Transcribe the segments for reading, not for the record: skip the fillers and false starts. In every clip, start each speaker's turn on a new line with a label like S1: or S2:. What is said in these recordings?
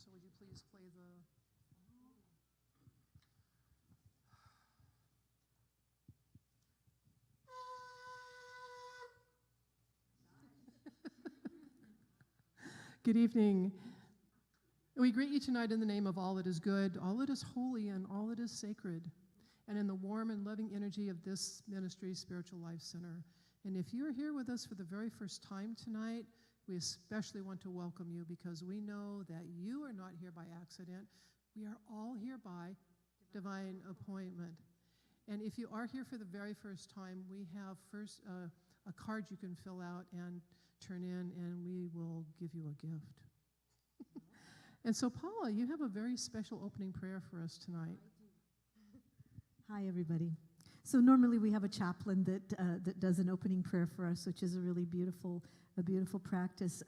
S1: So would you please play the... Good evening. We greet you tonight in the name of all that is good, all that is holy, and all that is sacred, and in the warm and loving energy of this ministry, Spiritual Life Center. And if you're here with us for the very first time tonight, we especially want to welcome you because we know that you are not here by accident. We are all here by divine appointment. And if you are here for the very first time, we have first a card you can fill out and turn in, and we will give you a gift. And so, Paula, you have a very special opening prayer for us tonight.
S2: Hi, everybody. So normally we have a chaplain that does an opening prayer for us, which is a really beautiful practice.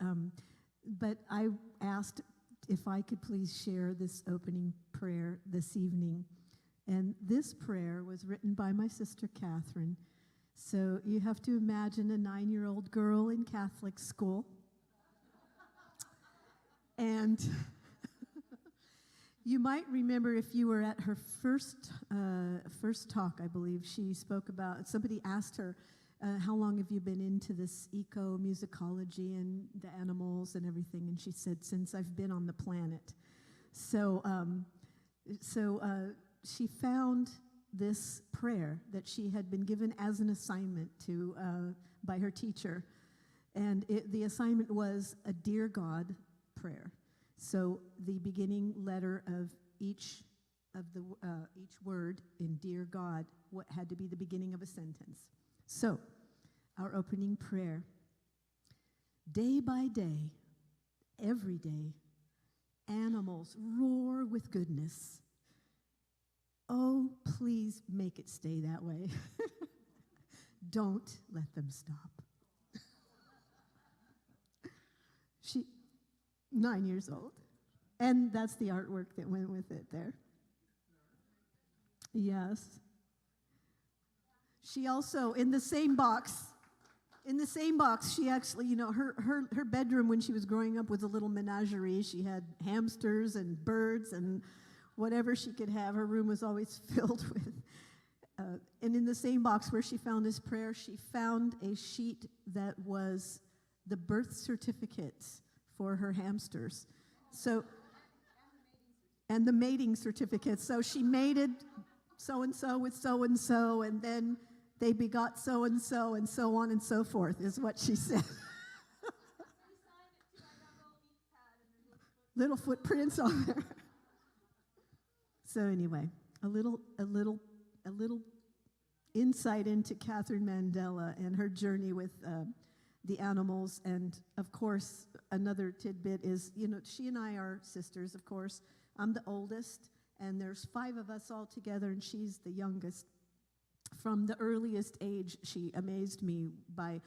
S2: But I asked if I could please share this opening prayer this evening. And this prayer was written by my sister Catherine. So you have to imagine a 9-year-old girl in Catholic school. And you might remember if you were at her first talk, I believe, she spoke about, somebody asked her, how long have you been into this eco-musicology and the animals and everything? And she said, since I've been on the planet. So she found this prayer that she had been given as an assignment by her teacher. And the assignment was a Dear God prayer. So the beginning letter of each word in Dear God had to be the beginning of a sentence. So, our opening prayer. Day by day, every day, animals roar with goodness. Oh, please make it stay that way. Don't let them stop. She, 9 years old. And that's the artwork that went with it there. Yes. She also, in the same box, she actually, her bedroom when she was growing up was a little menagerie. She had hamsters and birds and whatever she could have. Her room was always filled with. And in the same box where she found this prayer, she found a sheet that was the birth certificates for her hamsters. So, and the mating certificates. So she mated so-and-so with so-and-so, and then they begot so-and-so, and so on and so forth, is what she said. Little footprints on there. So anyway, a little insight into Catherine Mandela and her journey with the animals. And of course, another tidbit is, she and I are sisters, of course. I'm the oldest, and there's 5 of us all together, and she's the youngest. From the earliest age, she amazed me by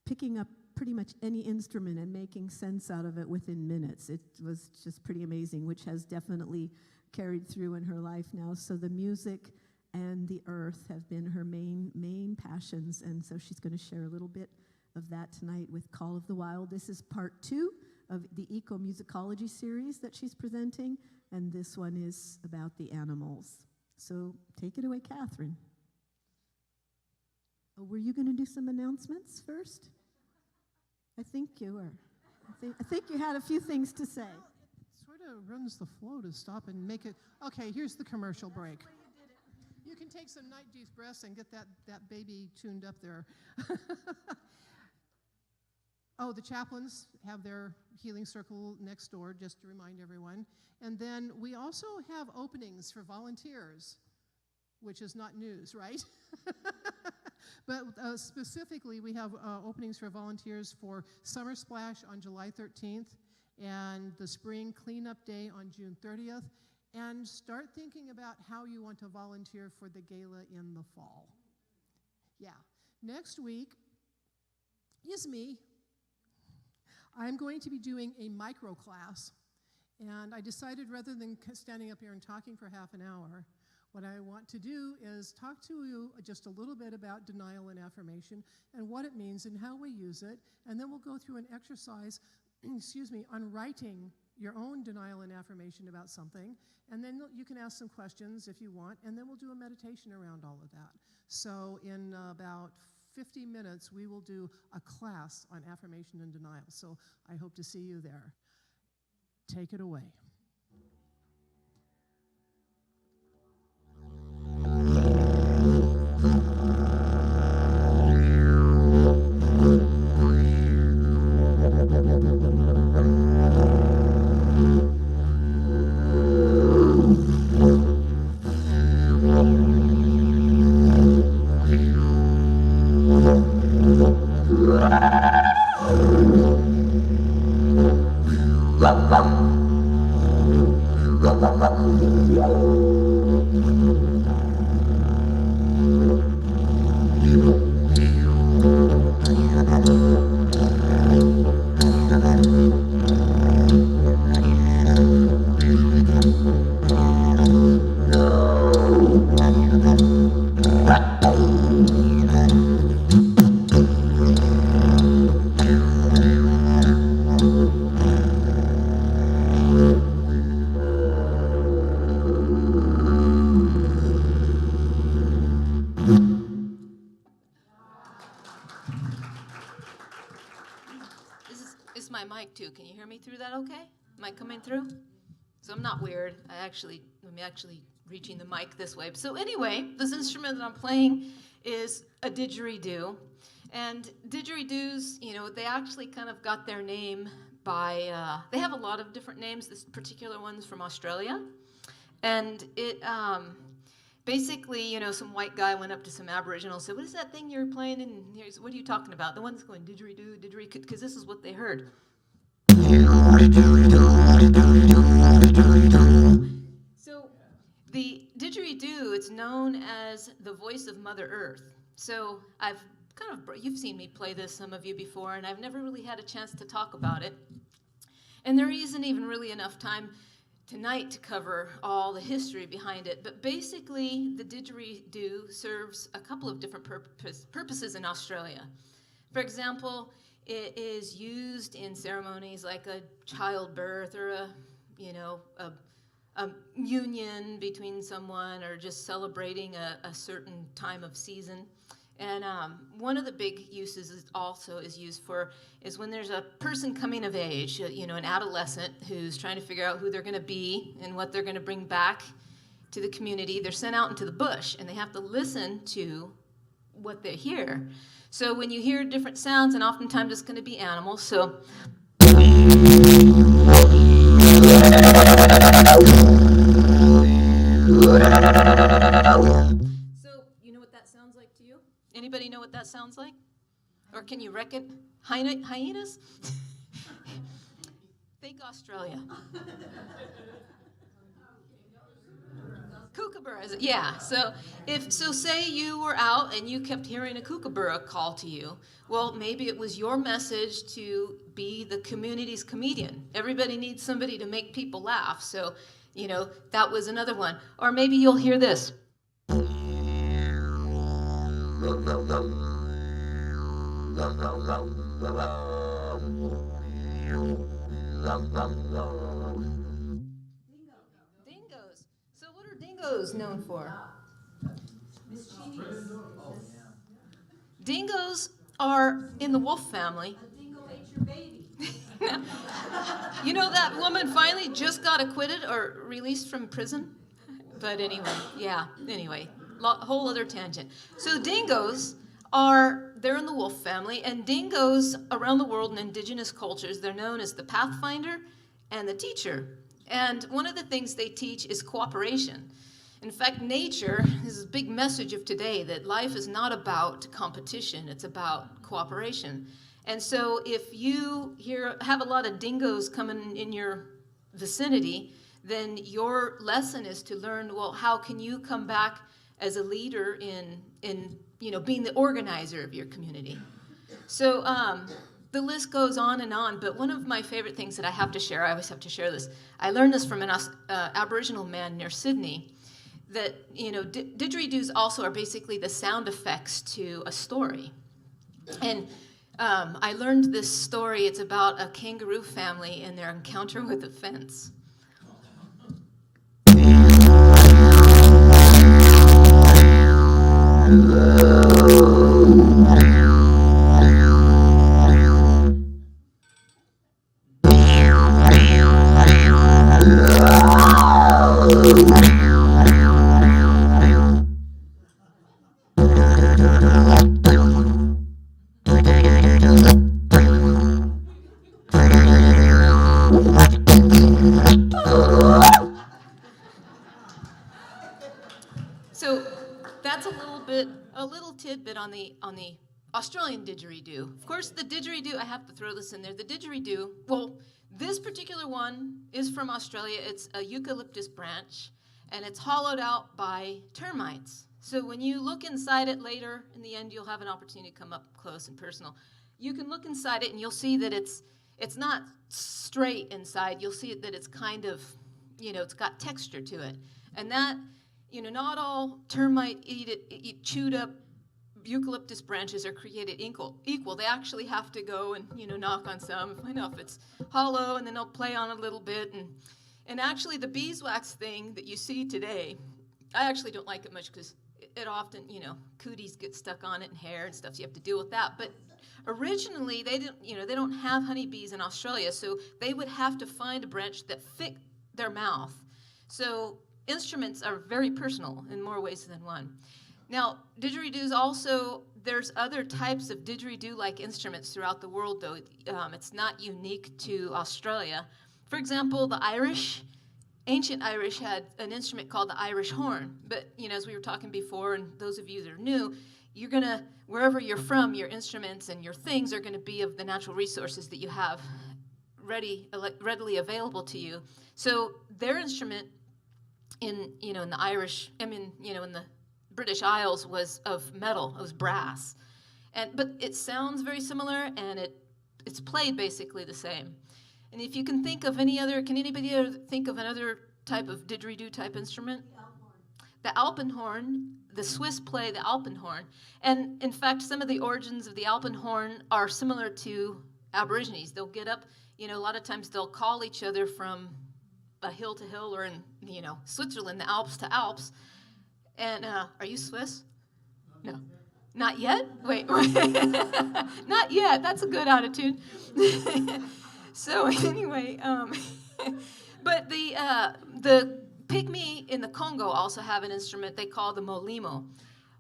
S2: picking up pretty much any instrument and making sense out of it within minutes. It was just pretty amazing, which has definitely carried through in her life now. So the music and the earth have been her main passions, and so she's going to share a little bit of that tonight with Call of the Wild. This is part 2 of the Eco-Musicology series that she's presenting, and this one is about the animals. So take it away, Catherine. Oh, were you going to do some announcements first? I think you were. I think you had a few things to say.
S1: It sort of runs the flow to stop and make it. Okay, here's the commercial break. You can take some night deep breaths and get that baby tuned up there. Oh, the chaplains have their healing circle next door, just to remind everyone. And then we also have openings for volunteers, which is not news, right? But specifically, we have openings for volunteers for Summer Splash on July 13th and the Spring Cleanup Day on June 30th. And start thinking about how you want to volunteer for the gala in the fall. Yeah. Next week is me. I'm going to be doing a micro class, and I decided rather than standing up here and talking for half an hour, what I want to do is talk to you just a little bit about denial and affirmation and what it means and how we use it, and then we'll go through an exercise, on writing your own denial and affirmation about something, and then you can ask some questions if you want, and then we'll do a meditation around all of that. So in about 50 minutes, we will do a class on affirmation and denial. So I hope to see you there. Take it away.
S3: Is my mic too? Can you hear me through that okay? Am I coming through? So I'm not weird. I'm actually reaching the mic this way. So anyway, this instrument that I'm playing is a didgeridoo. And didgeridoos, they actually kind of got their name by, they have a lot of different names. This particular one's from Australia. And it, basically, some white guy went up to some Aboriginal and said, what is that thing you're playing? And what are you talking about? The one's going didgeridoo, didgeridoo, because this is what they heard. So the didgeridoo, it's known as the voice of Mother Earth. So you've seen me play this, some of you, before, and I've never really had a chance to talk about it. And there isn't even really enough time tonight to cover all the history behind it, but basically the didgeridoo serves a couple of different purposes in Australia. For example, it is used in ceremonies like a childbirth or a union between someone, or just celebrating a certain time of season. And one of the big uses is when there's a person coming of age, an adolescent who's trying to figure out who they're going to be and what they're going to bring back to the community. They're sent out into the bush, and they have to listen to what they hear. So when you hear different sounds, and oftentimes it's going to be animals, so anybody know what that sounds like? Or can you wreck it? Hyenas? Think Australia. Kookaburras, yeah. So say you were out and you kept hearing a kookaburra call to you. Well, maybe it was your message to be the community's comedian. Everybody needs somebody to make people laugh. So, that was another one. Or maybe you'll hear this. Dingoes. So what are dingoes known for? Mischievous. Dingoes are in the wolf family. A dingo ate your baby. That woman finally just got acquitted or released from prison? But anyway, whole other tangent. So dingoes they're in the wolf family, and dingoes around the world in indigenous cultures, they're known as the pathfinder and the teacher. And one of the things they teach is cooperation. In fact, nature is a big message of today, that life is not about competition, it's about cooperation. And so if you have a lot of dingoes coming in your vicinity, then your lesson is to learn, well, how can you come back as a leader in being the organizer of your community. So the list goes on, but one of my favorite things that I have to share, I always have to share this, I learned this from an Aboriginal man near Sydney, that didgeridoos also are basically the sound effects to a story. And I learned this story. It's about a kangaroo family and their encounter with a fence. So that's a little tidbit on the Australian didgeridoo. Of course, the didgeridoo, I have to throw this in there. The didgeridoo, well, this particular one is from Australia. It's a eucalyptus branch, and it's hollowed out by termites. So when you look inside it later, in the end, you'll have an opportunity to come up close and personal. You can look inside it, and you'll see that it's not straight inside. You'll see that it's kind of, it's got texture to it. And that, not all termite chewed up eucalyptus branches are created equal. They actually have to go and, knock on some, find out if it's hollow, and then they'll play on it a little bit. And actually, the beeswax thing that you see today, I actually don't like it much because it often, cooties get stuck on it and hair and stuff, so you have to deal with that. But originally, they don't have honeybees in Australia, so they would have to find a branch that fit their mouth. So instruments are very personal in more ways than one. Now, didgeridoos also, there's other types of didgeridoo-like instruments throughout the world, though. It's not unique to Australia. For example, the Irish, ancient Irish had an instrument called the Irish horn. But, as we were talking before, and those of you that are new, you're going to, wherever you're from, your instruments and your things are going to be of the natural resources that you have readily available to you. So their instrument in the Irish, in the British Isles was of metal, it was brass. But it sounds very similar, and it's played basically the same. And if you can think of can anybody think of another type of didgeridoo type instrument? The alpenhorn, the Swiss play the alpenhorn. And in fact, some of the origins of the alpenhorn are similar to Aborigines. They'll get up, a lot of times they'll call each other from a hill to hill, or in, Switzerland, the Alps to Alps. And are you Swiss? No. Not yet? Wait. Not yet. That's a good attitude. So anyway, but the Pygmy in the Congo also have an instrument they call the molimo.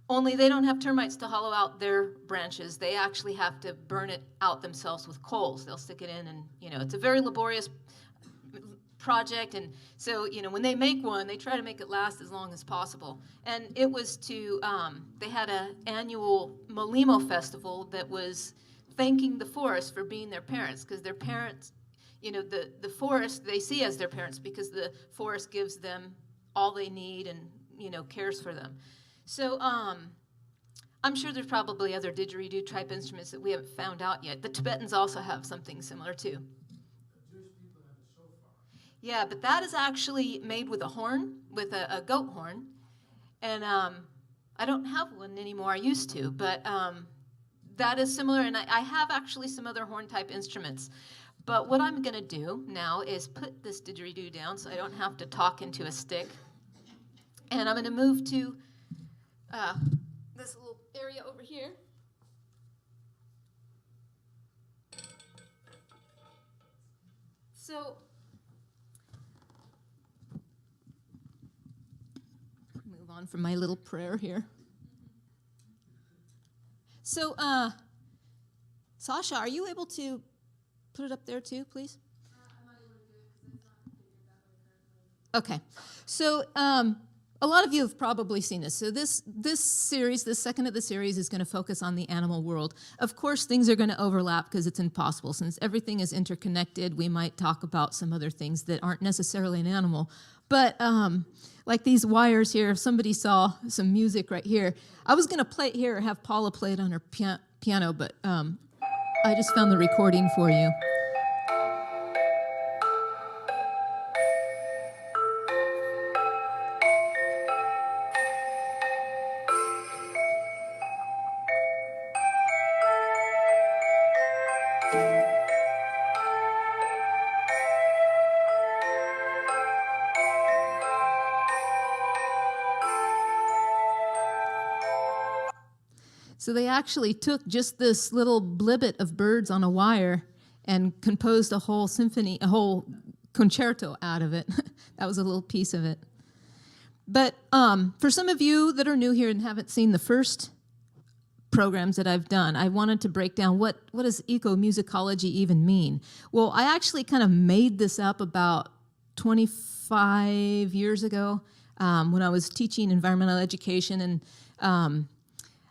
S3: Only they don't have termites to hollow out their branches. They actually have to burn it out themselves with coals. They'll stick it in, and it's a very laborious project. And so when they make one, they try to make it last as long as possible. And it was they had an annual molimo festival that was thanking the forest for being their parents, because their parents, the forest they see as their parents, because the forest gives them all they need and cares for them. So I'm sure there's probably other didgeridoo type instruments that we haven't found out yet. The Tibetans also have something similar too. Yeah, but that is actually made with a horn, with a goat horn. And I don't have one anymore. I used to, but that is similar. And I have actually some other horn-type instruments. But what I'm going to do now is put this didgeridoo down so I don't have to talk into a stick. And I'm going to move to this little area over here. So move on from my little prayer here. So, Sasha, are you able to put it up there too, please? I'm not able to do it because it's not configured that way currently. Okay. So, a lot of you have probably seen this. So this series, the second of the series, is going to focus on the animal world. Of course, things are going to overlap because it's impossible. Since everything is interconnected, we might talk about some other things that aren't necessarily an animal. But like these wires here, if somebody saw some music right here, I was going to play it here or have Paula play it on her piano, but I just found the recording for you. So they actually took just this little blibbit of birds on a wire and composed a whole symphony, a whole concerto out of it. That was a little piece of it. But for some of you that are new here and haven't seen the first programs that I've done, I wanted to break down what does ecomusicology even mean? Well, I actually kind of made this up about 25 years ago when I was teaching environmental education, and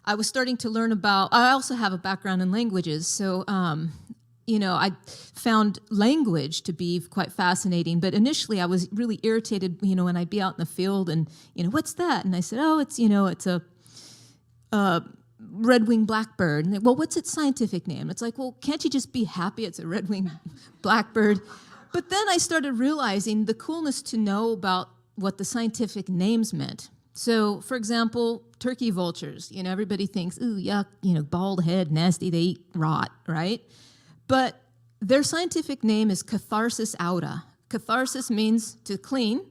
S3: I was starting to learn about, I also have a background in languages, so I found language to be quite fascinating, but initially I was really irritated, when I'd be out in the field and, what's that? And I said, oh, it's a red-winged blackbird. And they, well, what's its scientific name? It's like, well, can't you just be happy it's a red-winged blackbird? But then I started realizing the coolness to know about what the scientific names meant. So, for example, turkey vultures, everybody thinks, ooh, yuck, bald head, nasty, they eat rot, right? But their scientific name is Catharsis auda. Catharsis means to clean.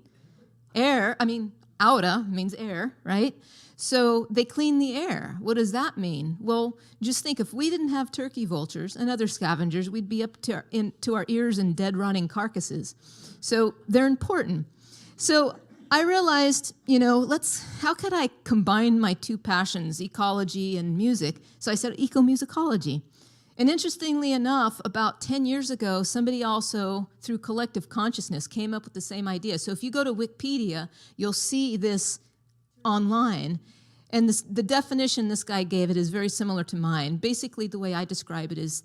S3: Auda means air, right? So they clean the air. What does that mean? Well, just think, if we didn't have turkey vultures and other scavengers, we'd be up to our ears in dead, rotting carcasses. So they're important. So I realized, how could I combine my two passions, ecology and music? So I said ecomusicology. And interestingly enough, about 10 years ago, somebody also, through collective consciousness, came up with the same idea. So if you go to Wikipedia, you'll see this online. And the definition this guy gave it is very similar to mine. Basically, the way I describe it is,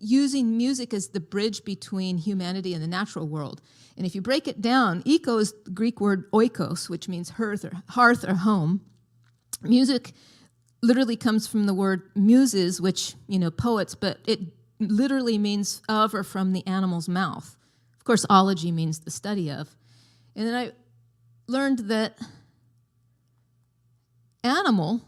S3: using music as the bridge between humanity and the natural world. And if you break it down, eco is the Greek word oikos, which means hearth or home. Music literally comes from the word muses, which, poets, but it literally means of or from the animal's mouth. Of course, ology means the study of. And then I learned that animal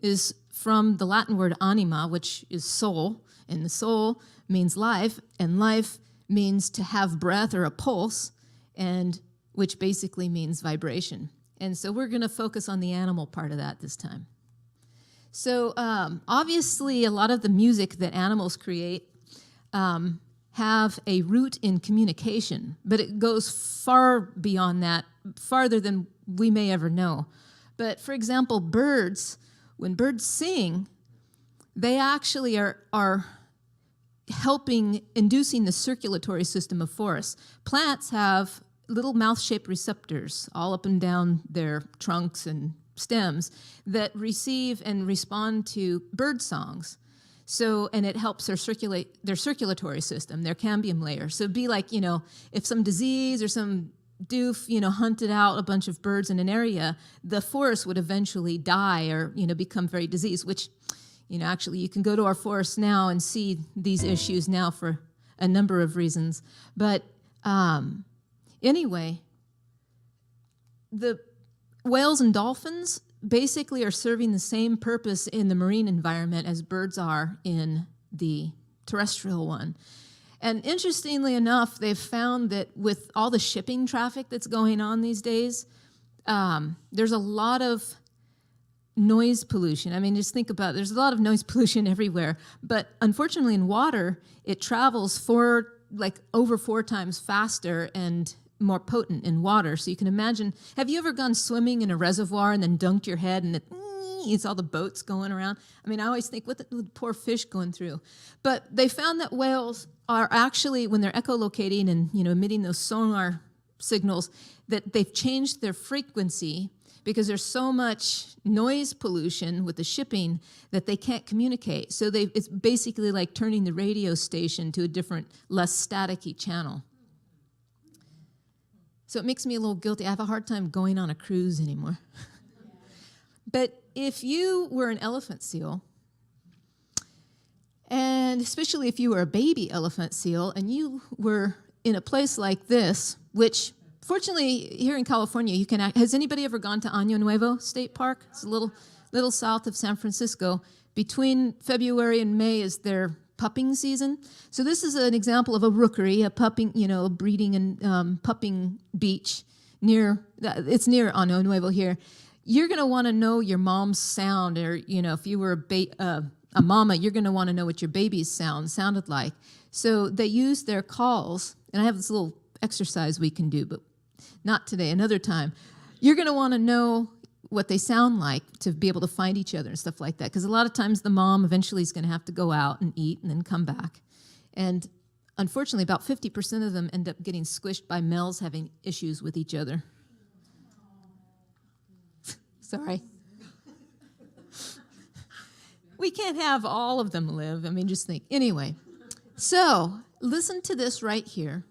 S3: is from the Latin word anima, which is soul, and the soul means life, and life means to have breath or a pulse, and which basically means vibration. And so we're going to focus on the animal part of that this time. So obviously, a lot of the music that animals create have a root in communication, but it goes far beyond that, farther than we may ever know. But for example, birds, when birds sing, they actually are inducing the circulatory system of forests. Plants have little mouth-shaped receptors all up and down their trunks and stems that receive and respond to bird songs. So, and it helps their circulatory system, their cambium layer. So it'd be like, if some disease or some doof, hunted out a bunch of birds in an area, the forest would eventually die or, become very diseased, which, actually you can go to our forests now and see these issues now for a number of reasons. But anyway, the whales and dolphins basically are serving the same purpose in the marine environment as birds are in the terrestrial one. And interestingly enough, they've found that with all the shipping traffic that's going on these days, there's a lot of noise pollution. I mean, just think about it. There's a lot of noise pollution everywhere. But unfortunately in water, it travels over 4 times faster and more potent in water. So you can imagine, have you ever gone swimming in a reservoir and then dunked your head and it's all the boats going around? I mean, I always think, what the poor fish going through? But they found that whales are actually, when they're echolocating and emitting those sonar signals, that they've changed their frequency because there's so much noise pollution with the shipping that they can't communicate. So it's basically like turning the radio station to a different, less staticky channel. So it makes me a little guilty. I have a hard time going on a cruise anymore. But if you were an elephant seal, and especially if you were a baby elephant seal, and you were in a place like this, which fortunately here in California, has anybody ever gone to Año Nuevo State Park? It's a little south of San Francisco. Between February and May is their pupping season. So this is an example of a rookery, a pupping, a breeding and pupping beach it's near Ano Nuevo here. You're going to want to know your mom's sound, or, if you were a mama, you're going to want to know what your baby's sounded like. So they use their calls, and I have this little exercise we can do, but not today, another time. You're going to want to know what they sound like to be able to find each other and stuff like that, because a lot of times the mom eventually is going to have to go out and eat and then come back. And unfortunately, about 50% of them end up getting squished by males having issues with each other. Sorry. We can't have all of them live. I mean, just think. Anyway, so listen to this right here.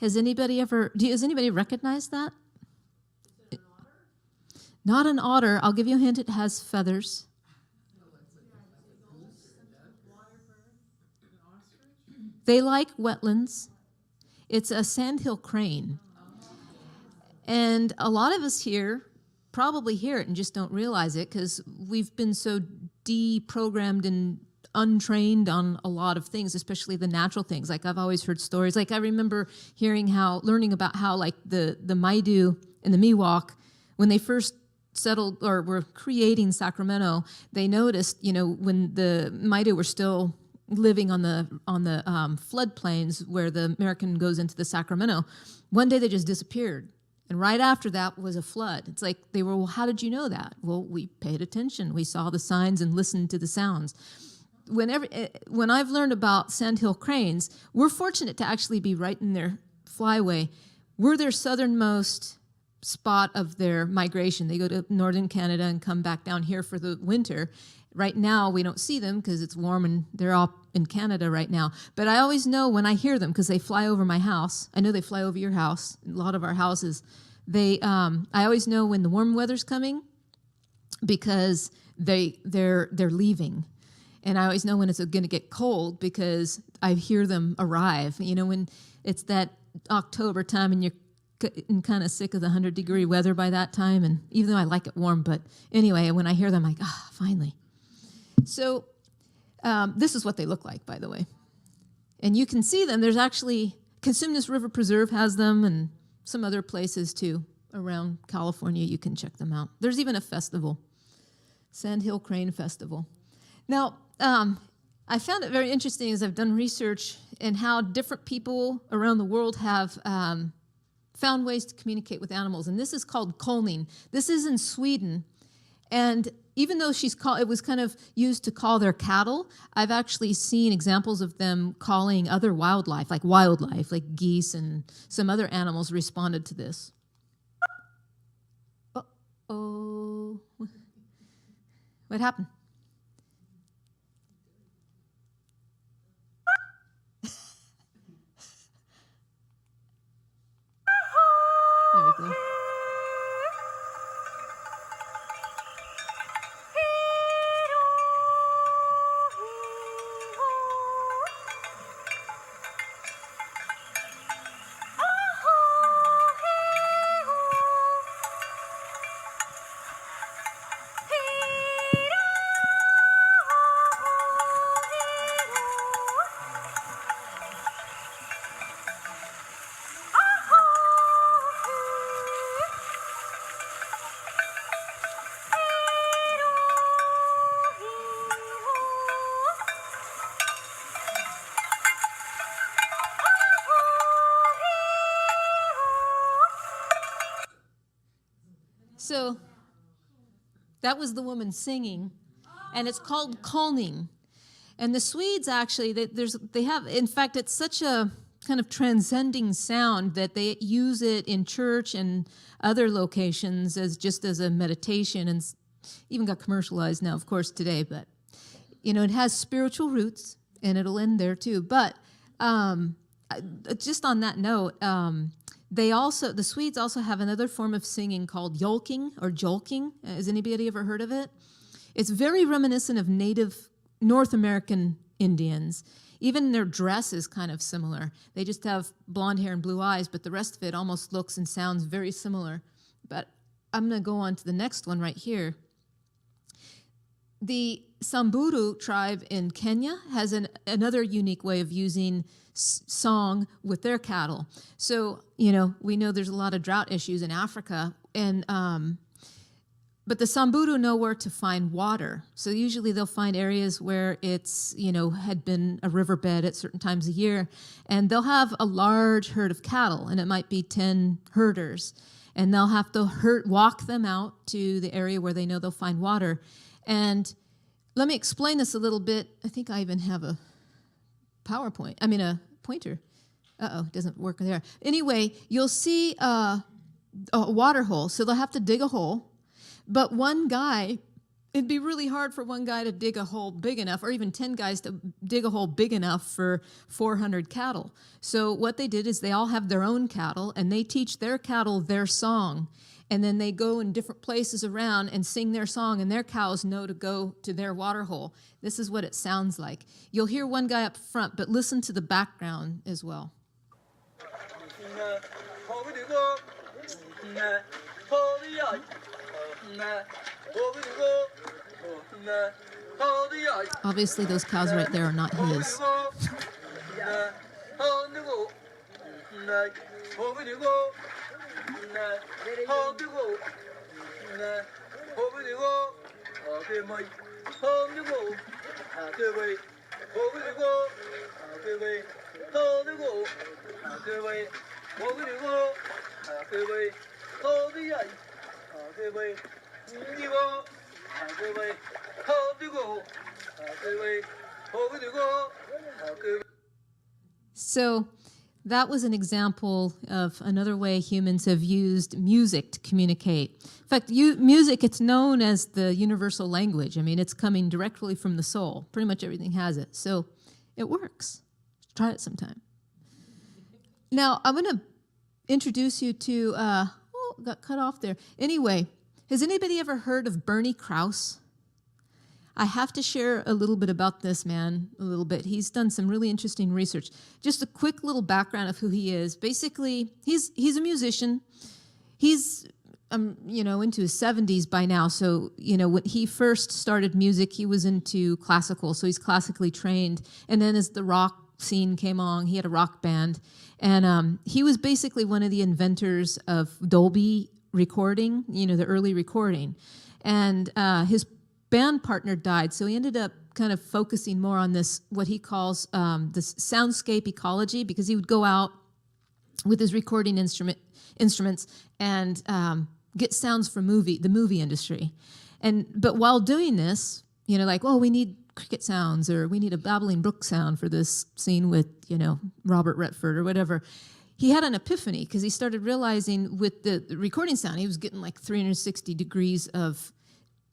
S3: Does anybody recognize that? Not an otter. I'll give you a hint, it has feathers. They like wetlands. It's a Sandhill Crane. And a lot of us here probably hear it and just don't realize it because we've been so deprogrammed and untrained on a lot of things, especially the natural things. Like I've always heard stories. Like I remember learning about how like the Maidu and the Miwok, when they first settled or were creating Sacramento, they noticed, when the Maidu were still living on the floodplains where the American goes into the Sacramento, one day they just disappeared. And right after that was a flood. It's like they were, well, how did you know that? Well, we paid attention. We saw the signs and listened to the sounds. When I've learned about Sandhill Cranes, we're fortunate to actually be right in their flyway. We're their southernmost spot of their migration. They go to northern Canada and come back down here for the winter. Right now, we don't see them because it's warm and they're all in Canada right now. But I always know when I hear them because they fly over my house. I know they fly over your house, a lot of our houses. I always know when the warm weather's coming because they're leaving. And I always know when it's going to get cold because I hear them arrive. When it's that October time and you're kind of sick of the 100-degree weather by that time. And even though I like it warm, but anyway, when I hear them, I'm like, finally. So this is what they look like, by the way. And you can see them. There's actually, Consumnes River Preserve has them and some other places too. Around California, you can check them out. There's even a festival, Sandhill Crane Festival. Now, I found it very interesting as I've done research in how different people around the world have found ways to communicate with animals. And this is called kolning. This is in Sweden. And even though it was kind of used to call their cattle, I've actually seen examples of them calling other wildlife, like geese and some other animals responded to this. Uh-oh. What happened? There we go. So that was the woman singing, and it's called kolning. And the Swedes actually, they have, in fact, it's such a kind of transcending sound that they use it in church and other locations as a meditation, and even got commercialized now, of course, today. But it has spiritual roots, and it'll end there too. But just on that note, the Swedes also have another form of singing called yolking or jolking. Has anybody ever heard of it? It's very reminiscent of native North American Indians. Even their dress is kind of similar. They just have blonde hair and blue eyes, but the rest of it almost looks and sounds very similar. But I'm going to go on to the next one right here. The Samburu tribe in Kenya has another unique way of using song with their cattle. So, we know there's a lot of drought issues in Africa, and but the Samburu know where to find water. So usually they'll find areas where it's, had been a riverbed at certain times of year, and they'll have a large herd of cattle, and it might be 10 herders, and they'll have to walk them out to the area where they know they'll find water. And let me explain this a little bit. I think I even have a pointer. It doesn't work there. Anyway, you'll see a water hole. So they'll have to dig a hole. But it'd be really hard for one guy to dig a hole big enough, or even 10 guys to dig a hole big enough for 400 cattle. So what they did is they all have their own cattle, and they teach their cattle their song. And then they go in different places around and sing their song, and their cows know to go to their water hole. This is what it sounds like. You'll hear one guy up front, but listen to the background as well. Obviously, those cows right there are not his. So that was an example of another way humans have used music to communicate. In fact, music, it's known as the universal language. I mean, it's coming directly from the soul. Pretty much everything has it. So it works. Try it sometime. Now, I'm going to introduce you to, got cut off there. Anyway, has anybody ever heard of Bernie Krause? I have to share a little bit about this man, a little bit. He's done some really interesting research. Just a quick little background of who he is. Basically, he's a musician. He's, into his 70s by now. So, when he first started music, he was into classical. So he's classically trained. And then as the rock scene came along, he had a rock band. And he was basically one of the inventors of Dolby recording, the early recording. And his band partner died, so he ended up kind of focusing more on this, what he calls this soundscape ecology, because he would go out with his recording instruments and get sounds from the movie industry. But while doing this, we need cricket sounds, or we need a babbling brook sound for this scene with, Robert Redford or whatever. He had an epiphany, because he started realizing with the recording sound, he was getting like 360 degrees of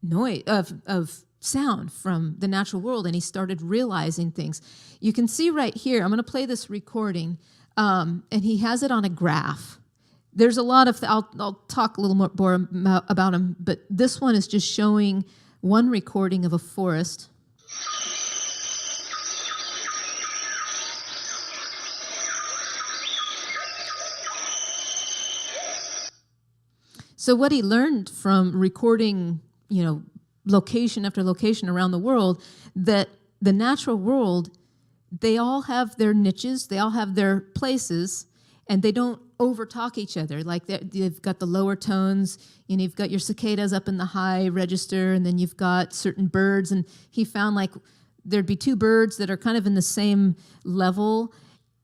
S3: noise, of sound from the natural world, and he started realizing things. You can see right here, I'm going to play this recording, and he has it on a graph. There's a lot of, I'll talk a little more about him, but this one is just showing one recording of a forest. So what he learned from recording, location after location around the world, that the natural world, they all have their niches, they all have their places, and they don't overtalk each other. Like they've got the lower tones, you've got your cicadas up in the high register, and then you've got certain birds, and he found like there'd be two birds that are kind of in the same level,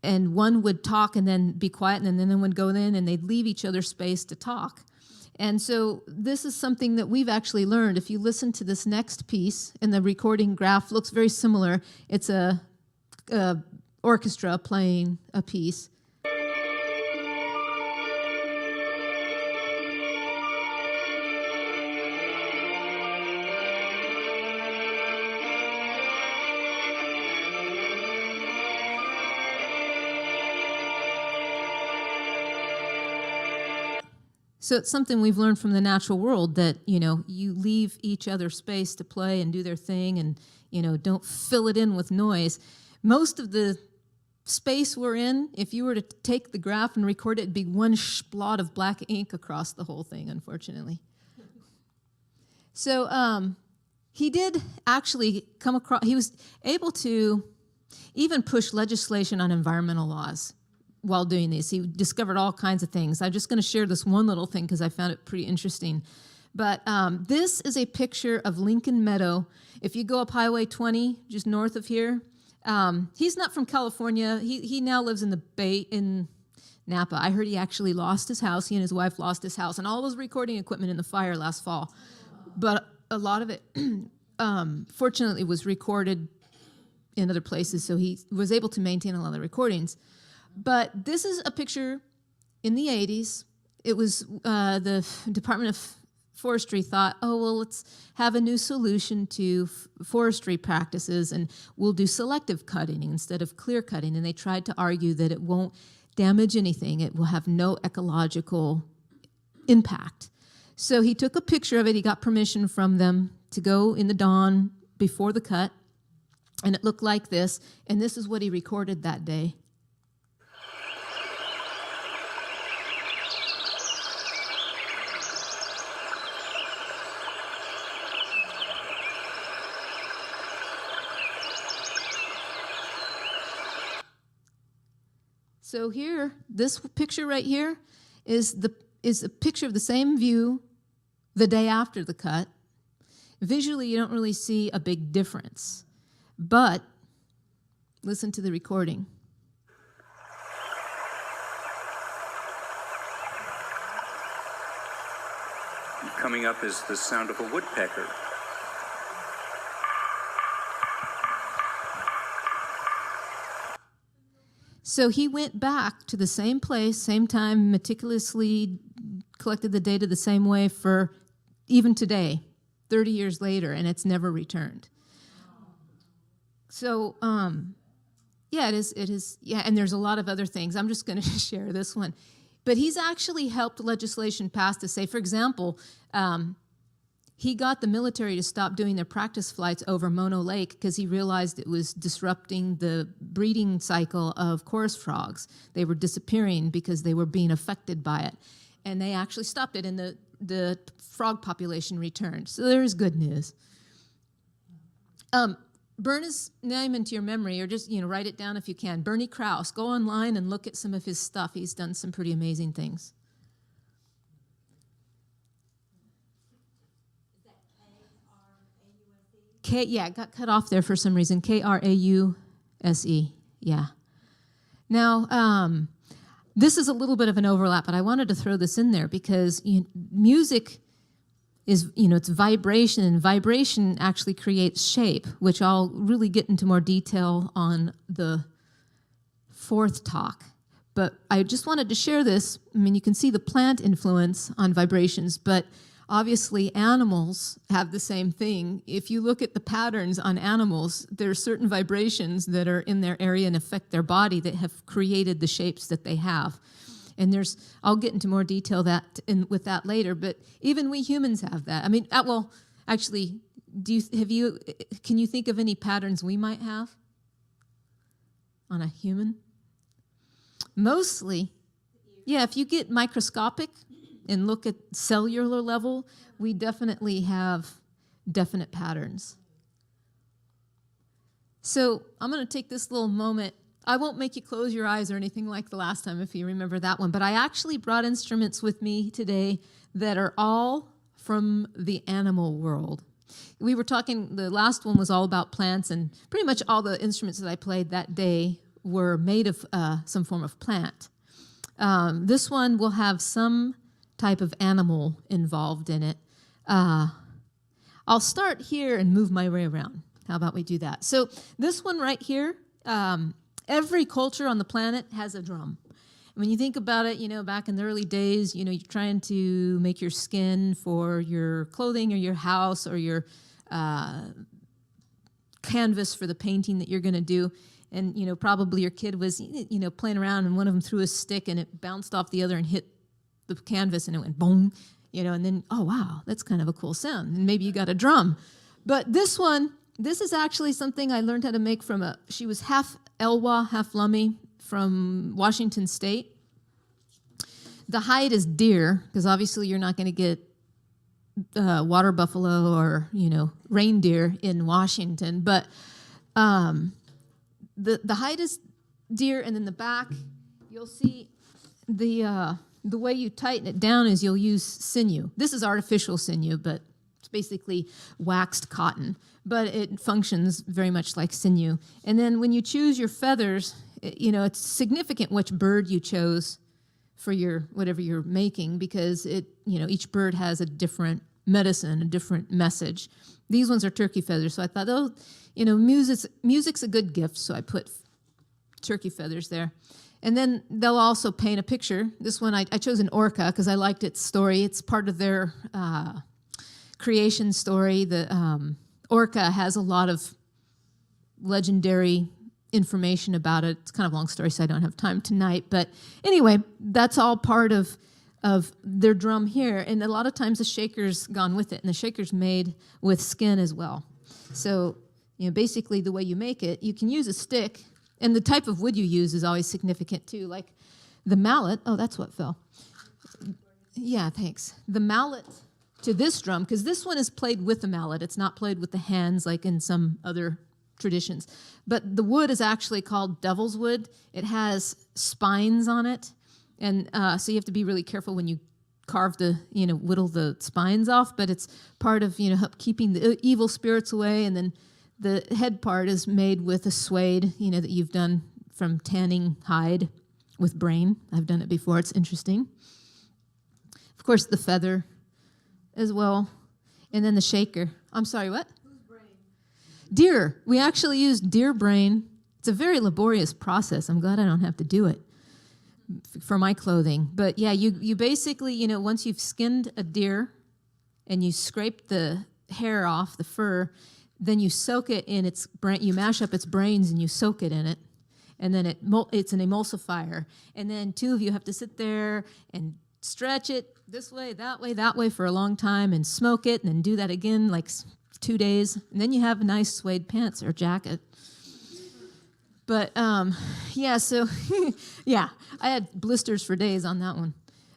S3: and one would talk and then be quiet, and then one would go in, and they'd leave each other space to talk. And so this is something that we've actually learned. If you listen to this next piece, and the recording graph looks very similar, it's a orchestra playing a piece. So it's something we've learned from the natural world that, you leave each other space to play and do their thing and, don't fill it in with noise. Most of the space we're in, if you were to take the graph and record it, it'd be one splot of black ink across the whole thing, unfortunately. So he did actually come across, he was able to even push legislation on environmental laws while doing this. He discovered all kinds of things. I'm just going to share this one little thing because I found it pretty interesting. But this is a picture of Lincoln Meadow. If you go up Highway 20, just north of here, he's not from California. He now lives in the Bay in Napa. I heard he actually lost his house. He and his wife lost his house and all his recording equipment in the fire last fall. But a lot of it, fortunately, was recorded in other places, so he was able to maintain a lot of the recordings. But this is a picture in the 80s. It was the Department of Forestry thought, oh, well, let's have a new solution to forestry practices, and we'll do selective cutting instead of clear cutting. And they tried to argue that it won't damage anything. It will have no ecological impact. So he took a picture of it. He got permission from them to go in the dawn before the cut, and it looked like this. And this is what he recorded that day. So here, this picture right here is a picture of the same view the day after the cut. Visually, you don't really see a big difference, but listen to the recording.
S4: Coming up is the sound of a woodpecker.
S3: So he went back to the same place, same time, meticulously collected the data the same way for even today, 30 years later, and it's never returned. So, yeah, it is, yeah, and there's a lot of other things. I'm just going to share this one. But he's actually helped legislation pass to say, for example, he got the military to stop doing their practice flights over Mono Lake because he realized it was disrupting the breeding cycle of chorus frogs. They were disappearing because they were being affected by it. And they actually stopped it, and the frog population returned. So there is good news. Burn his name into your memory, or just write it down if you can. Bernie Krause. Go online and look at some of his stuff. He's done some pretty amazing things. Yeah, it got cut off there for some reason. Krause, yeah. Now, this is a little bit of an overlap, but I wanted to throw this in there because music is, it's vibration, and vibration actually creates shape, which I'll really get into more detail on the fourth talk. But I just wanted to share this. I mean, you can see the plant influence on vibrations, but obviously, animals have the same thing. If you look at the patterns on animals, there are certain vibrations that are in their area and affect their body that have created the shapes that they have. And I'll get into more detail with that later, but even we humans have that. I mean, well, actually, can you think of any patterns we might have on a human? Mostly, yeah, if you get microscopic and look at cellular level, we definitely have definite patterns. So I'm going to take this little moment. I won't make you close your eyes or anything like the last time if you remember that one, but I actually brought instruments with me today that are all from the animal world. We were talking, the last one was all about plants, and pretty much all the instruments that I played that day were made of some form of plant. This one will have some type of animal involved in it. I'll start here and move my way around. How about we do that? So this one right here, every culture on the planet has a drum. When you think about it, back in the early days, you're trying to make your skin for your clothing or your house or your canvas for the painting that you're going to do. And, probably your kid was, playing around, and one of them threw a stick and it bounced off the other and hit the canvas and it went boom, and then, oh, wow, that's kind of a cool sound. And maybe you got a drum. But this is actually something I learned how to make she was half Elwha, half Lummi from Washington State. The hide is deer, because obviously you're not going to get water buffalo or, reindeer in Washington. But the hide is deer, and then the back, you'll see the way you tighten it down is you'll use sinew. This is artificial sinew, but it's basically waxed cotton. But it functions very much like sinew. And then when you choose your feathers, it's significant which bird you chose for whatever you're making, because each bird has a different medicine, a different message. These ones are turkey feathers, so I thought, music's a good gift, so I put turkey feathers there. And then they'll also paint a picture. This one I chose an orca because I liked its story. It's part of their creation story. The orca has a lot of legendary information about it. It's kind of a long story, so I don't have time tonight. But anyway, that's all part of their drum here. And a lot of times the shaker's gone with it, and the shaker's made with skin as well. So, basically the way you make it, you can use a stick, and the type of wood you use is always significant too. Like the mallet, oh, that's what fell. Yeah, thanks. The mallet to this drum, because this one is played with the mallet. It's not played with the hands like in some other traditions. But the wood is actually called devil's wood. It has spines on it. And so you have to be really careful when you carve whittle the spines off, but it's part of, keeping the evil spirits away. And then the head part is made with a suede, that you've done from tanning hide with brain. I've done it before. It's interesting. Of course, the feather as well. And then the shaker. I'm sorry, what? Whose brain? Deer. We actually use deer brain. It's a very laborious process. I'm glad I don't have to do it for my clothing. But yeah, you basically, once you've skinned a deer and you scrape the hair off, the fur, then you soak it in its brain. You mash up its brains and you soak it in it. And then it's an emulsifier. And then two of you have to sit there and stretch it this way, that way for a long time and smoke it and then do that again like 2 days. And then you have nice suede pants or jacket. But, so, yeah, I had blisters for days on that one.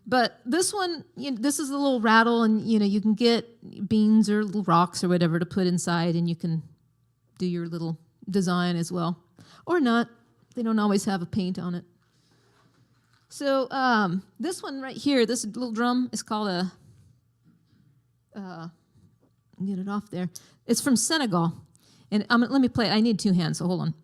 S3: But this one, this is a little rattle, and, you can get beans or little rocks or whatever to put inside, and you can do your little design as well. Or not. They don't always have a paint on it. So this one right here, this little drum is called get it off there. It's from Senegal. And let me play it. I need two hands, so hold on.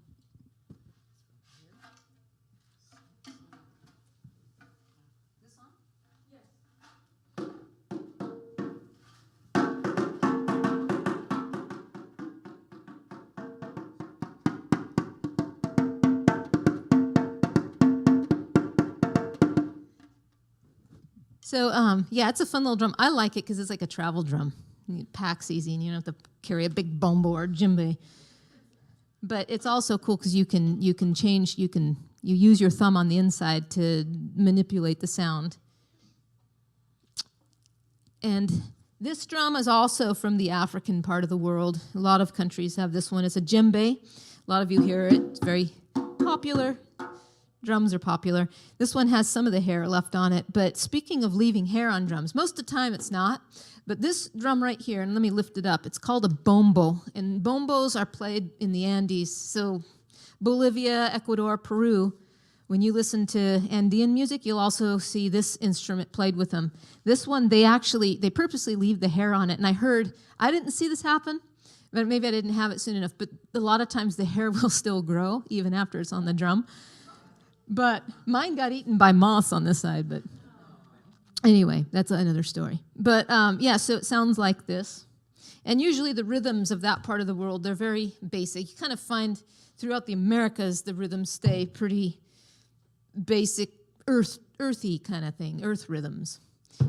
S3: So, it's a fun little drum. I like it because it's like a travel drum. It packs easy, and you don't have to carry a big bombo or djembe. But it's also cool because you use your thumb on the inside to manipulate the sound. And this drum is also from the African part of the world. A lot of countries have this one. It's a djembe. A lot of you hear it. It's very popular. Drums are popular. This one has some of the hair left on it. But speaking of leaving hair on drums, most of the time it's not. But this drum right here, and let me lift it up, it's called a bombo. And bombos are played in the Andes. So Bolivia, Ecuador, Peru, when you listen to Andean music, you'll also see this instrument played with them. This one, they purposely leave the hair on it. And I didn't see this happen, but maybe I didn't have it soon enough. But a lot of times the hair will still grow even after it's on the drum. But mine got eaten by moths on this side, but anyway, that's another story. But so it sounds like this. And usually the rhythms of that part of the world, they're very basic. You kind of find throughout the Americas, the rhythms stay pretty basic, earthy kind of thing, earth rhythms,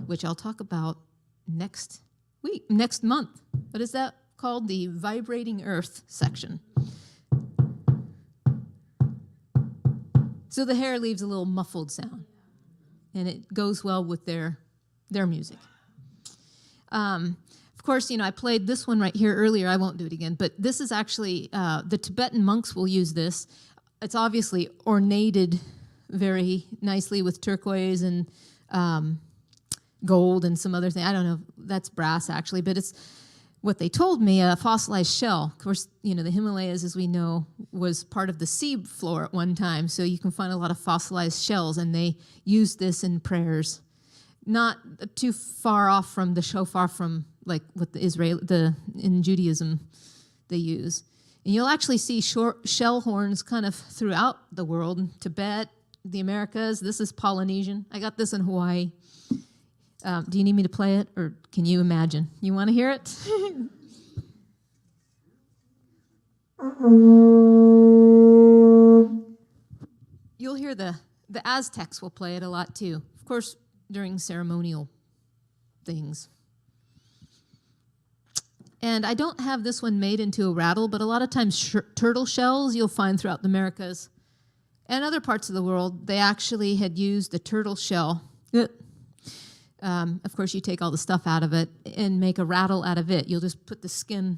S3: which I'll talk about next month. What is that called? The Vibrating Earth section. So the hair leaves a little muffled sound. and it goes well with their music. Of course, I played this one right here earlier. I won't do it again, but this is actually, the Tibetan monks will use this. It's obviously ornated very nicely with turquoise and gold and some other thing. I don't know, that's brass actually, but it's what they told me, a fossilized shell. Of course, the Himalayas, as we know, was part of the sea floor at one time, so you can find a lot of fossilized shells, and they used this in prayers. Not too far off from the shofar from like what in Judaism they use. And you'll actually see shell horns kind of throughout the world. Tibet, the Americas, this is Polynesian. I got this in Hawaii. Do you need me to play it, or can you imagine? You want to hear it? You'll hear the Aztecs will play it a lot too. Of course, during ceremonial things. And I don't have this one made into a rattle, but a lot of times turtle shells you'll find throughout the Americas and other parts of the world, they actually had used the turtle shell. Of course, you take all the stuff out of it and make a rattle out of it. You'll just put the skin,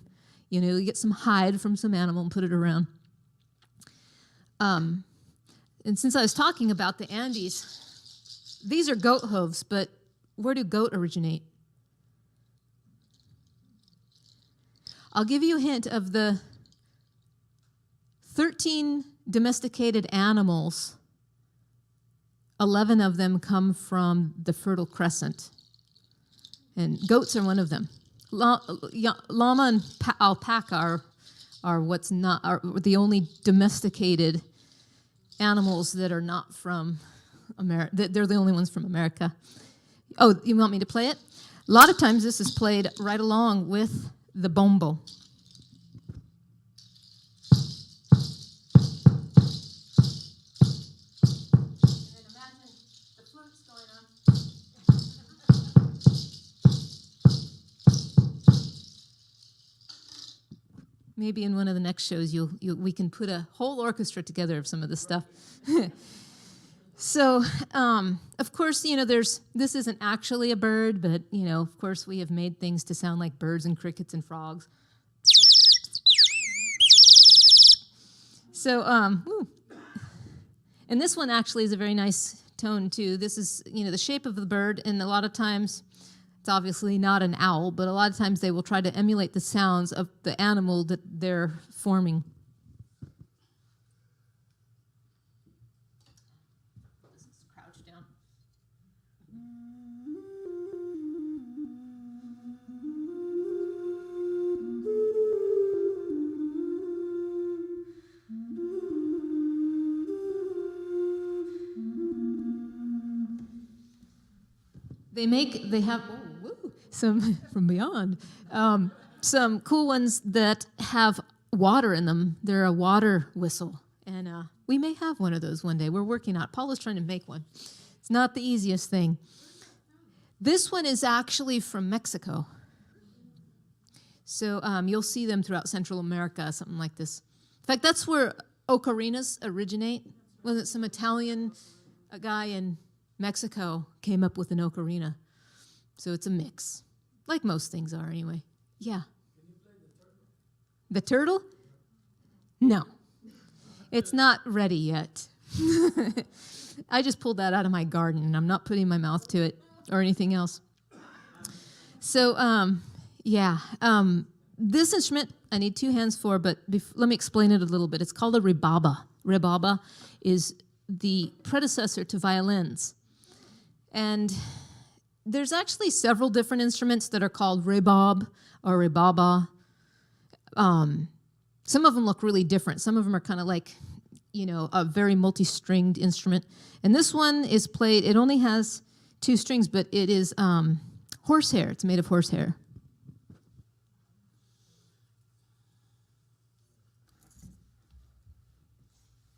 S3: you get some hide from some animal and put it around. And since I was talking about the Andes, these are goat hooves, but where do goat originate? I'll give you a hint of the 13 domesticated animals. 11 of them come from the Fertile Crescent, and goats are one of them. Llama and alpaca are the only domesticated animals that are not from America. They're the only ones from America. Oh, you want me to play it? A lot of times this is played right along with the bombo. Maybe in one of the next shows we can put a whole orchestra together of some of this stuff. So, of course, this isn't actually a bird, but, of course, we have made things to sound like birds and crickets and frogs. So, and this one actually is a very nice tone, too. This is, the shape of the bird, and a lot of times, it's obviously not an owl, but a lot of times they will try to emulate the sounds of the animal that they're forming. They have some from beyond, some cool ones that have water in them. They're a water whistle, and we may have one of those one day. We're working on it. Paula's trying to make one. It's not the easiest thing. This one is actually from Mexico. So you'll see them throughout Central America, something like this. In fact, that's where ocarinas originate. Wasn't some Italian guy in Mexico came up with an ocarina. So it's a mix, like most things are anyway. Yeah. Can you play the turtle? The turtle? No. It's not ready yet. I just pulled that out of my garden, and I'm not putting my mouth to it or anything else. So, this instrument I need two hands for, but let me explain it a little bit. It's called a rebaba. Rebaba is the predecessor to violins. And there's actually several different instruments that are called rebab or rebaba. Some of them look really different. Some of them are kind of like, a very multi-stringed instrument. And this one is played, it only has 2 strings, but it is horsehair. It's made of horsehair.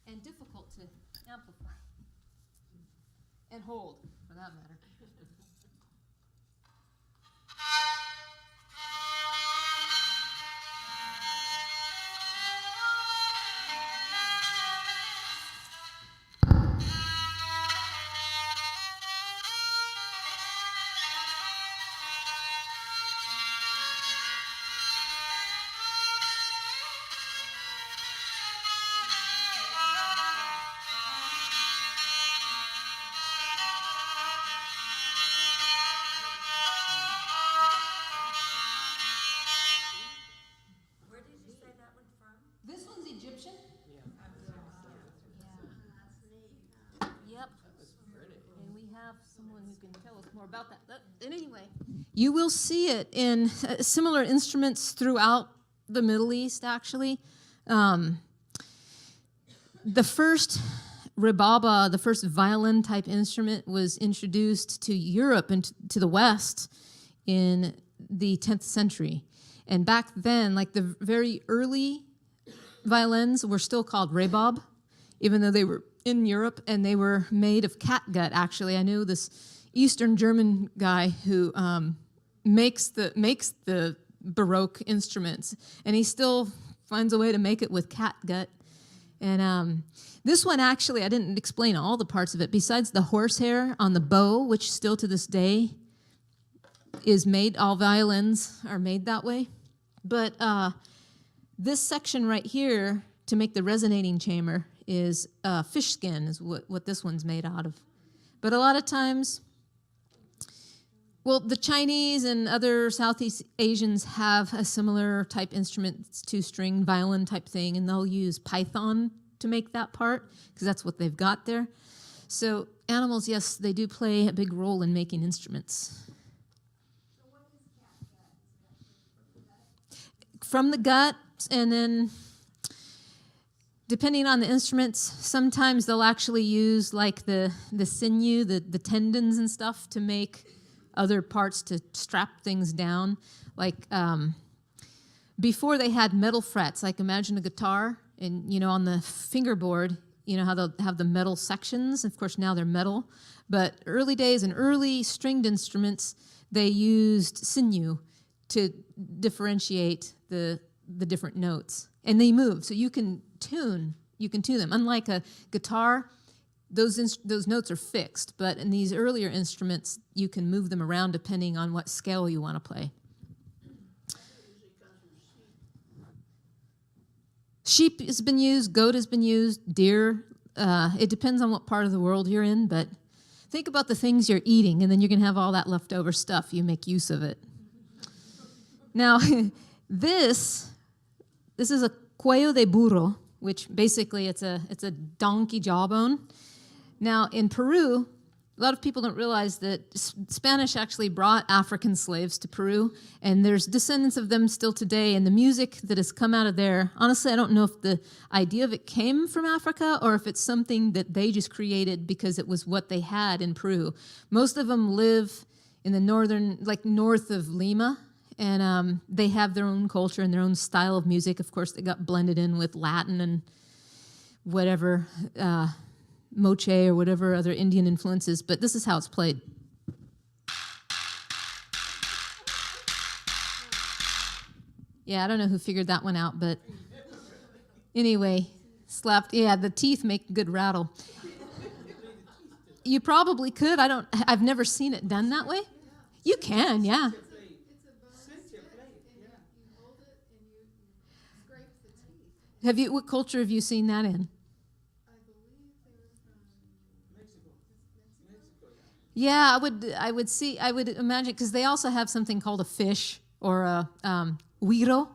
S3: And difficult to amplify. And hold, for that matter. You will see it in similar instruments throughout the Middle East, actually. The first rebaba, the first violin-type instrument, was introduced to Europe and to the West in the 10th century. And back then, like the very early violins were still called rebab, even though they were in Europe, and they were made of catgut, actually. I knew this Eastern German guy who makes the Baroque instruments, and he still finds a way to make it with catgut. And this one, actually, I didn't explain all the parts of it. Besides the horsehair on the bow, which still to this day is made, all violins are made that way. But this section right here, to make the resonating chamber, is fish skin, is what this one's made out of. But a lot of times, well, the Chinese and other Southeast Asians have a similar type instrument, it's two-string violin type thing, and they'll use python to make that part, because that's what they've got there. So animals, yes, they do play a big role in making instruments. From the gut, and then depending on the instruments, sometimes they'll actually use like the sinew, the tendons and stuff to make other parts to strap things down. Like before they had metal frets, like imagine a guitar, and on the fingerboard, how they'll have the metal sections. Of course, now they're metal. But early days and early stringed instruments, they used sinew to differentiate the different notes. And they move, so you can tune them. Unlike a guitar, those notes are fixed, but in these earlier instruments, you can move them around depending on what scale you want to play. Sheep has been used, goat has been used, deer. It depends on what part of the world you're in, but think about the things you're eating, and then you're going to have all that leftover stuff. You make use of it. Now, this is a cuello de burro, which basically it's a donkey jawbone. Now, in Peru, a lot of people don't realize that Spanish actually brought African slaves to Peru, and there's descendants of them still today, and the music that has come out of there, honestly, I don't know if the idea of it came from Africa or if it's something that they just created because it was what they had in Peru. Most of them live in the northern, like north of Lima, and they have their own culture and their own style of music. Of course, they got blended in with Latin and whatever, moche or whatever other Indian influences, but this is how it's played. Yeah, I don't know who figured that one out, but anyway, slapped. Yeah, the teeth make a good rattle. You probably could. I've never seen it done that way. You can, yeah. What culture have you seen that in? Yeah, I would imagine, because they also have something called a fish or a Weedle,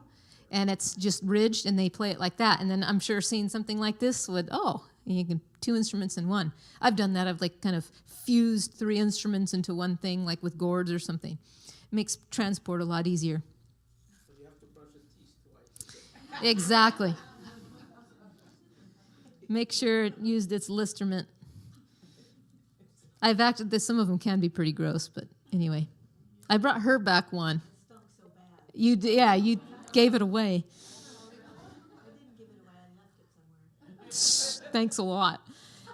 S3: and it's just ridged, and they play it like that. And then I'm sure seeing something like this you can two instruments in one. I've done that. I've like kind of fused 3 instruments into one thing, like with gourds or something. It makes transport a lot easier.
S5: So you have to brush the teeth twice.
S3: Exactly. Make sure it used its listerment. I've acted that some of them can be pretty gross, but anyway. I brought her back one.
S2: It stunk so bad.
S3: You gave it away.
S2: I didn't give it away. I left it somewhere.
S3: Thanks a lot.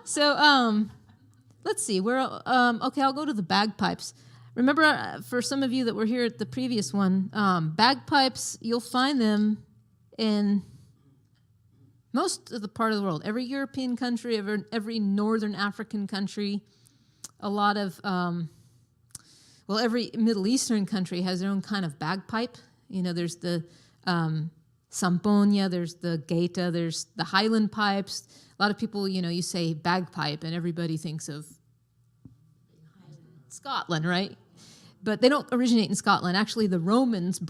S3: So, let's see. Okay, I'll go to the bagpipes. Remember, for some of you that were here at the previous one, bagpipes, you'll find them in most of the part of the world. Every European country, every Northern African country, a lot of, every Middle Eastern country has their own kind of bagpipe. There's the samponia, there's the gaita, there's the Highland pipes. A lot of people, you say bagpipe, and everybody thinks of Scotland, right? But they don't originate in Scotland. Actually, the Romans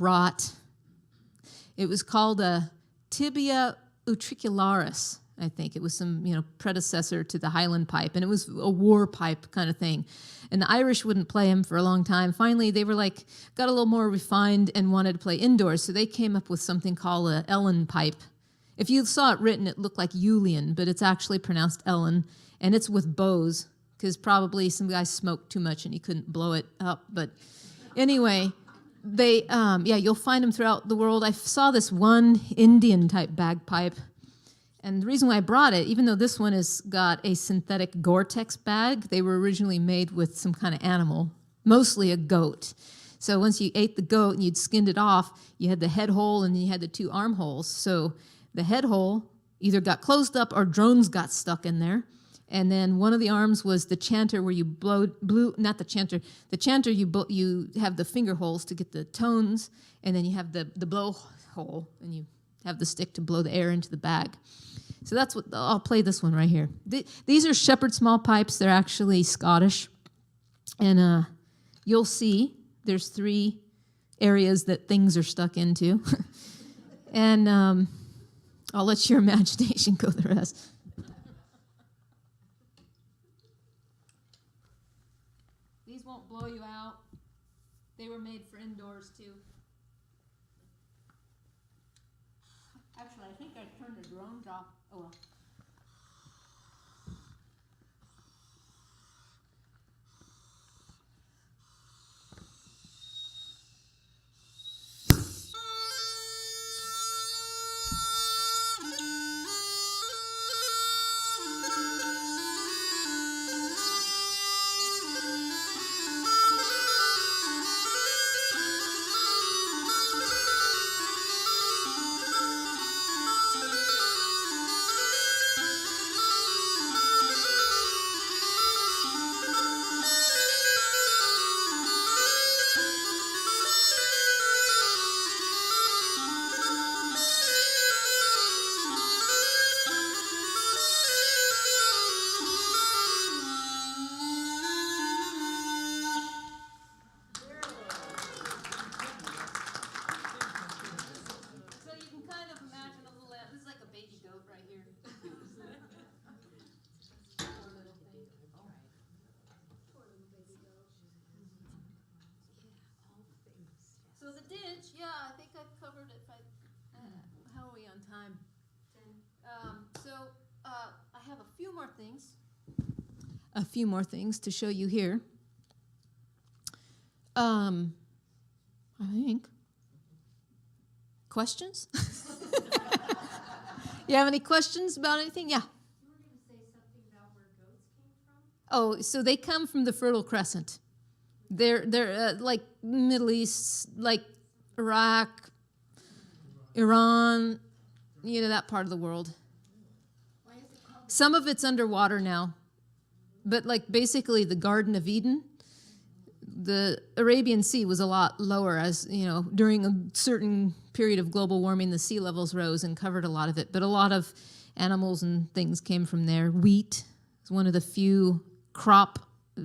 S3: it was called a tibia utricularis. I think. It was some, predecessor to the Highland pipe, and it was a war pipe kind of thing. And the Irish wouldn't play them for a long time. Finally, they were got a little more refined and wanted to play indoors, so they came up with something called a Ellen pipe. If you saw it written, it looked like Julian, but it's actually pronounced Ellen, and it's with bows, because probably some guy smoked too much and he couldn't blow it up. But anyway, they, you'll find them throughout the world. I saw this one Indian-type bagpipe, and the reason why I brought it, even though this one has got a synthetic Gore-Tex bag, they were originally made with some kind of animal, mostly a goat. So once you ate the goat and you'd skinned it off, you had the head hole and then you had the two arm holes. So the head hole either got closed up or drones got stuck in there. And then one of the arms was the chanter where you not the chanter. The chanter, you have the finger holes to get the tones, and then you have the blow hole, and you have the stick to blow the air into the bag. So that's what, I'll play this one right here. These are shepherd small pipes. They're actually Scottish. And you'll see there's 3 areas that things are stuck into. And I'll let your imagination go the rest. These won't blow you out. They were made for indoors too. Actually, I think I turned the drones off. Oh well. So the ditch, yeah, I think I've covered it. How are we on time? 10. I have a few more things. A few more things to show you here. I think. Questions? You have any questions about anything? Yeah.
S6: You were going to say something about where goats came from?
S3: Oh, so they come from the Fertile Crescent. They're like Middle East, like Iraq, Iran, that part of the world. Some of it's underwater now, but basically the Garden of Eden, the Arabian Sea was a lot lower as, during a certain period of global warming, the sea levels rose and covered a lot of it, but a lot of animals and things came from there. Wheat is one of the few crop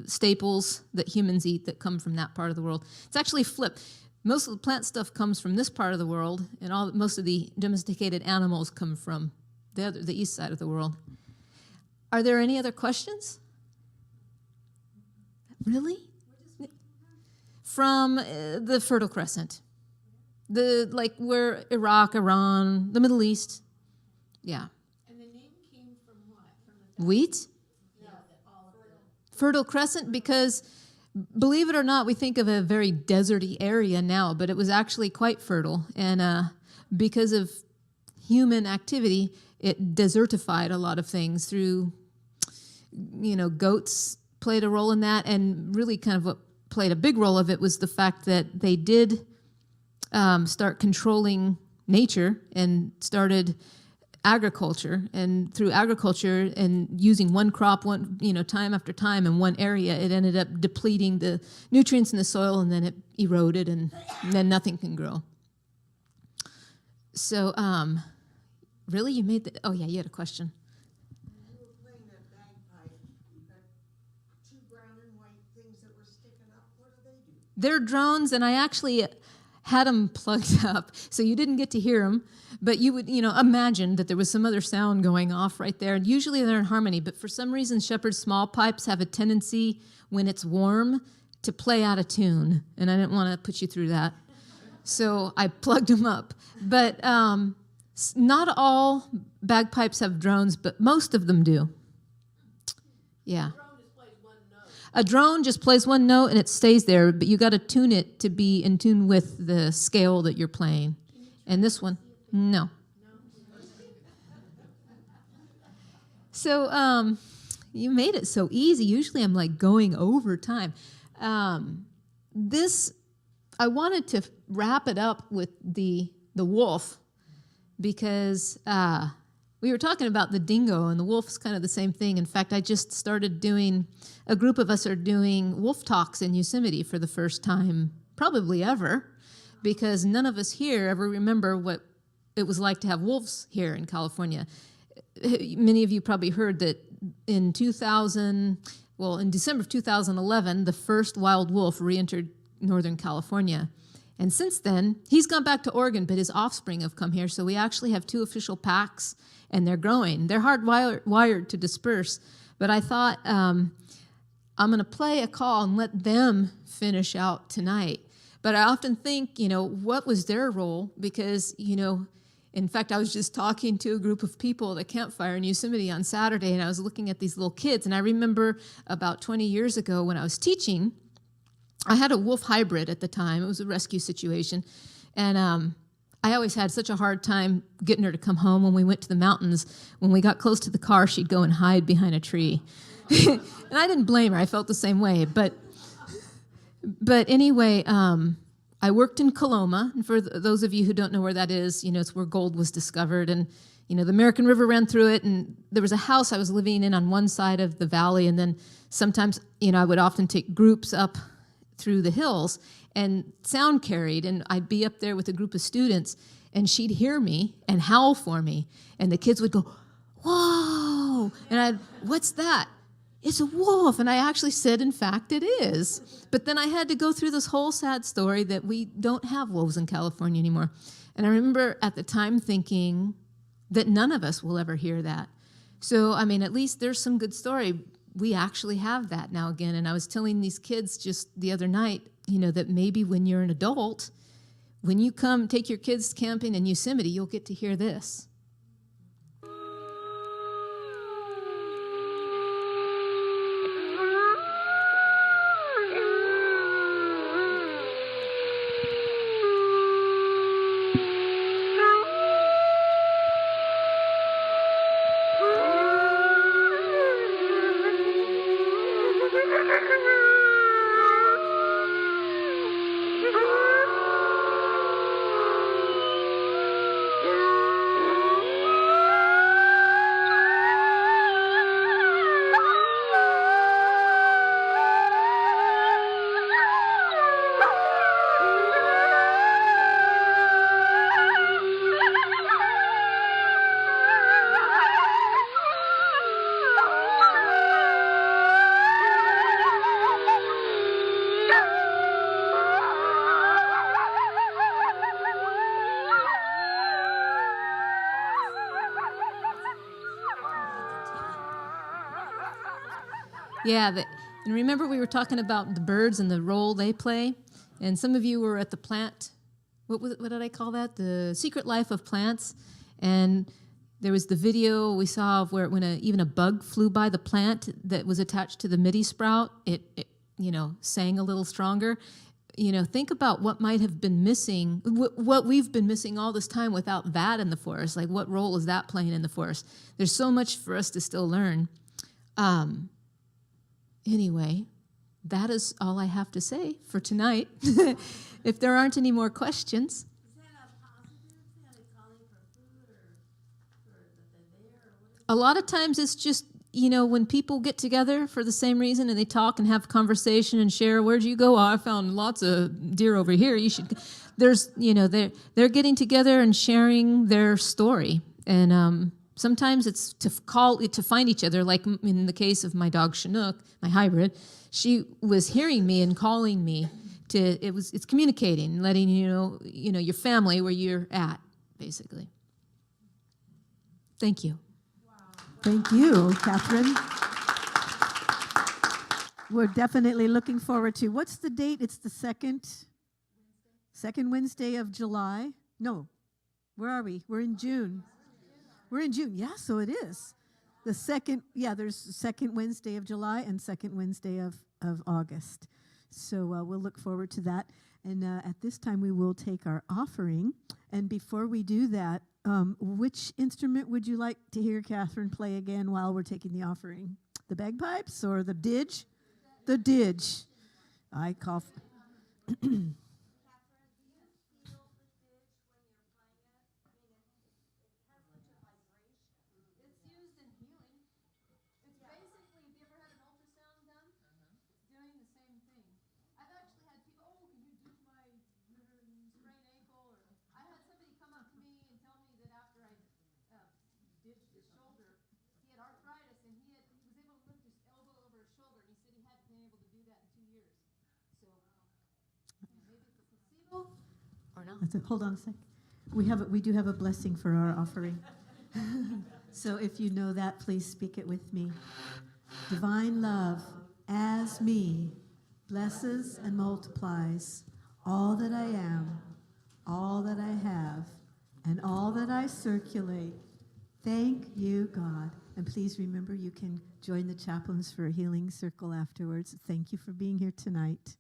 S3: staples that humans eat that come from that part of the world. It's actually flipped. Most of the plant stuff comes from this part of the world, and most of the domesticated animals come from the east side of the world. Are there any other questions? Really? From the Fertile Crescent. Where Iraq, Iran, the Middle East. Yeah.
S6: And the name came from what? From the
S3: Wheat? Fertile Crescent, because believe it or not, we think of a very deserty area now, but it was actually quite fertile. And because of human activity, it desertified a lot of things through, goats played a role in that. And really kind of what played a big role of it was the fact that they did start controlling nature and started agriculture, and through agriculture and using one crop time after time in one area, it ended up depleting the nutrients in the soil, and then it eroded, and then nothing can grow. So really, you made the, oh yeah, you had a question.
S7: You were playing that bagpipe, you got 2 brown and white things that were sticking up. What do they do?
S3: They're drones, and I actually had them plugged up, so you didn't get to hear them, but you would, imagine that there was some other sound going off right there. And usually they're in harmony, but for some reason, shepherd's small pipes have a tendency, when it's warm, to play out of tune, and I didn't want to put you through that. So I plugged them up. But not all bagpipes have drones, but most of them do. Yeah. A drone just plays one note and it stays there, but you got to tune it to be in tune with the scale that you're playing. And this one, no. So you made it so easy. Usually I'm like going over time. I wanted to wrap it up with the wolf, because we were talking about the dingo, and the wolf is kind of the same thing. In fact, I just started a group of us are doing wolf talks in Yosemite for the first time, probably ever, because none of us here ever remember what it was like to have wolves here in California. Many of you probably heard that in December of 2011, the first wild wolf re-entered Northern California. And since then, he's gone back to Oregon, but his offspring have come here. So we actually have 2 official packs, and they're growing. They're hardwired to disperse. But I thought I'm going to play a call and let them finish out tonight. But I often think, what was their role? Because, in fact, I was just talking to a group of people at a campfire in Yosemite on Saturday, and I was looking at these little kids. And I remember about 20 years ago when I was teaching, I had a wolf hybrid at the time. It was a rescue situation. And I always had such a hard time getting her to come home when we went to the mountains. When we got close to the car, she'd go and hide behind a tree. And I didn't blame her. I felt the same way. But anyway, I worked in Coloma. And for those of you who don't know where that is, it's where gold was discovered. And, the American River ran through it. And there was a house I was living in on one side of the valley. And then sometimes, I would often take groups up through the hills, and sound carried, and I'd be up there with a group of students, and she'd hear me and howl for me, and the kids would go, "Whoa!" And "What's that?" "It's a wolf." And I actually said, in fact, it is. But then I had to go through this whole sad story that we don't have wolves in California anymore. And I remember at the time thinking that none of us will ever hear that. So, at least there's some good story. We actually have that now again. And I was telling these kids just the other night, that maybe when you're an adult, when you come take your kids camping in Yosemite, you'll get to hear this. Yeah, and remember we were talking about the birds and the role they play? And some of you were at the plant, what did I call that? The Secret Life of Plants. And there was the video we saw of when even a bug flew by the plant that was attached to the midi sprout, it sang a little stronger. Think about what might have been missing, what we've been missing all this time without that in the forest. Like, what role is that playing in the forest? There's so much for us to still learn. Anyway, that is all I have to say for tonight. If there aren't any more questions.
S6: Is that a positive? Are they calling for food or that they're there? Or what is
S3: A lot of times it's just, when people get together for the same reason and they talk and have conversation and share, where'd you go? Oh, I found lots of deer over here. You should. There's, they're getting together and sharing their story. And sometimes it's to find each other, like in the case of my dog Chinook, my hybrid. She was hearing me and calling me it's communicating, letting you know your family where you're at, basically. Thank you.
S2: Thank you, Catherine. We're definitely looking forward to, what's the date? It's the second Wednesday of July. No, where are we? We're in June. We're in June. Yeah, so it is. The second, there's the second Wednesday of July and second Wednesday of August. So we'll look forward to that. And at this time, we will take our offering. And before we do that, which instrument would you like to hear Catherine play again while we're taking the offering? The bagpipes or the didge? The didge. I call. Hold on a sec. We do have a blessing for our offering. So if you know that, please speak it with me. Divine love, as me, blesses and multiplies all that I am, all that I have, and all that I circulate. Thank you, God. And please remember, you can join the chaplains for a healing circle afterwards. Thank you for being here tonight.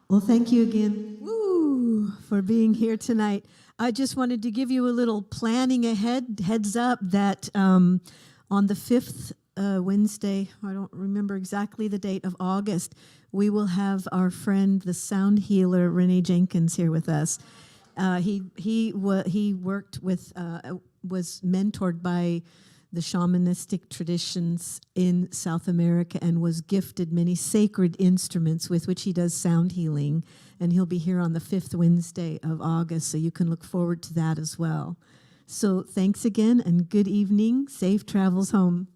S2: Well, thank you again for being here tonight. I just wanted to give you a little planning ahead, heads up that on the 5th Wednesday, I don't remember exactly the date, of August, we will have our friend, the sound healer, Renee Jenkins, here with us. He worked with, was mentored by the shamanistic traditions in South America and was gifted many sacred instruments with which he does sound healing. And he'll be here on the 5th Wednesday of August, so you can look forward to that as well. So thanks again and good evening. Safe travels home.